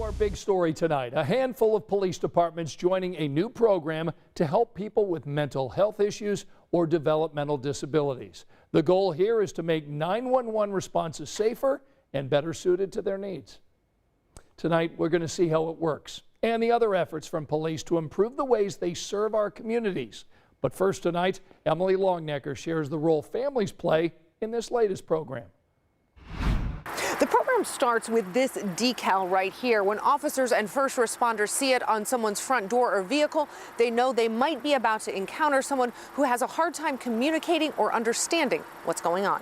Our big story tonight, a handful of police departments joining a new program to help people with mental health issues or developmental disabilities. The goal here is to make 911 responses safer and better suited to their needs. Tonight, we're going to see how it works and the other efforts from police to improve the ways they serve our communities. But first tonight, Emily Longnecker shares the role families play in this latest program. The program starts with this decal right here. When officers and first responders see it on someone's front door or vehicle, they know they might be about to encounter someone who has a hard time communicating or understanding what's going on.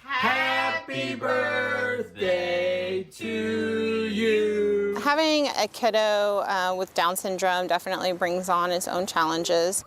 Happy birthday to you. Having a kiddo with Down syndrome definitely brings on its own challenges.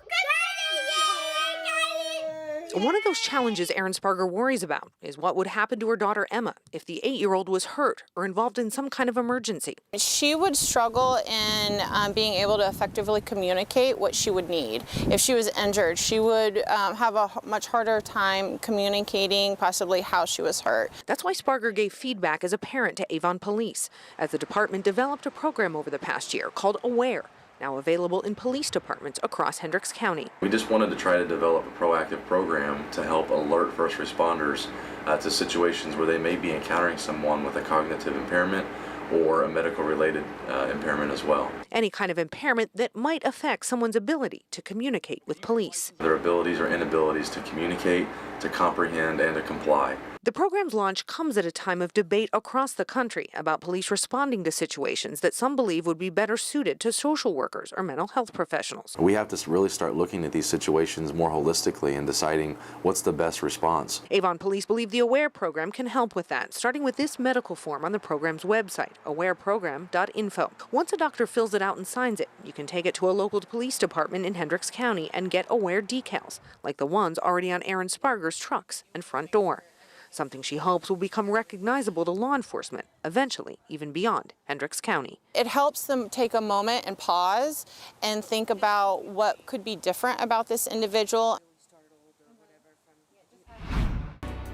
One of those challenges Erin Sparger worries about is what would happen to her daughter Emma if the 8-year-old was hurt or involved in some kind of emergency. She would struggle in being able to effectively communicate what she would need. If she was injured, she would have a much harder time communicating possibly how she was hurt. That's why Sparger gave feedback as a parent to Avon Police, as the department developed a program over the past year called AWARE, now available in police departments across Hendricks County. We just wanted to try to develop a proactive program to help alert first responders to situations where they may be encountering someone with a cognitive impairment or a medical related impairment as well. Any kind of impairment that might affect someone's ability to communicate with police. Their abilities or inabilities to communicate, to comprehend, and to comply. The program's launch comes at a time of debate across the country about police responding to situations that some believe would be better suited to social workers or mental health professionals. We have to really start looking at these situations more holistically and deciding what's the best response. Avon Police believe the AWARE program can help with that, starting with this medical form on the program's website, awareprogram.info. Once a doctor fills it out and signs it, you can take it to a local police department in Hendricks County and get AWARE decals, like the ones already on Erin Sparger's trucks and front door. Something she hopes will become recognizable to law enforcement, eventually even beyond Hendricks County. It helps them take a moment and pause and think about what could be different about this individual.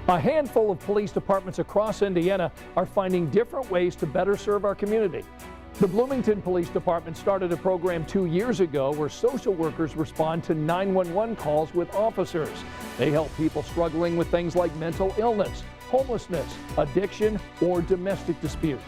A handful of police departments across Indiana are finding different ways to better serve our community. The Bloomington Police Department started a program 2 years ago where social workers respond to 911 calls with officers. They help people struggling with things like mental illness, homelessness, addiction, or domestic disputes.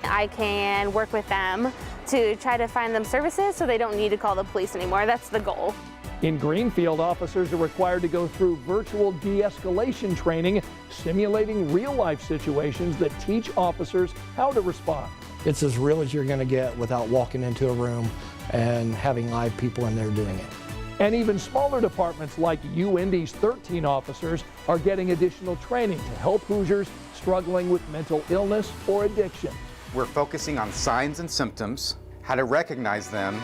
I can work with them to try to find them services so they don't need to call the police anymore. That's the goal. In Greenfield, officers are required to go through virtual de-escalation training, simulating real-life situations that teach officers how to respond. It's as real as you're going to get without walking into a room and having live people in there doing it. And even smaller departments like UIndy's 13 officers are getting additional training to help Hoosiers struggling with mental illness or addiction. We're focusing on signs and symptoms, how to recognize them,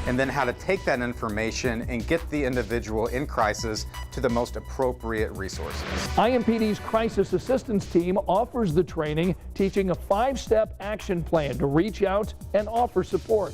and then how to take that information and get the individual in crisis to the most appropriate resources. IMPD's Crisis Assistance Team offers the training, teaching a 5-step action plan to reach out and offer support.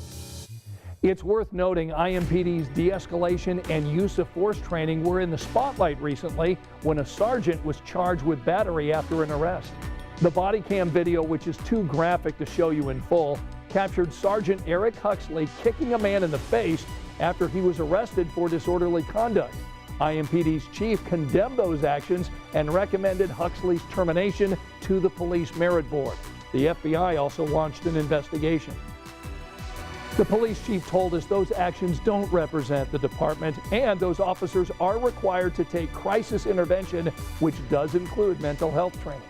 It's worth noting IMPD's de-escalation and use of force training were in the spotlight recently when a sergeant was charged with battery after an arrest. The body cam video, which is too graphic to show you in full, captured Sergeant Eric Huxley kicking a man in the face after he was arrested for disorderly conduct. IMPD's chief condemned those actions and recommended Huxley's termination to the Police Merit Board. The FBI also launched an investigation. The police chief told us those actions don't represent the department, and those officers are required to take crisis intervention, which does include mental health training.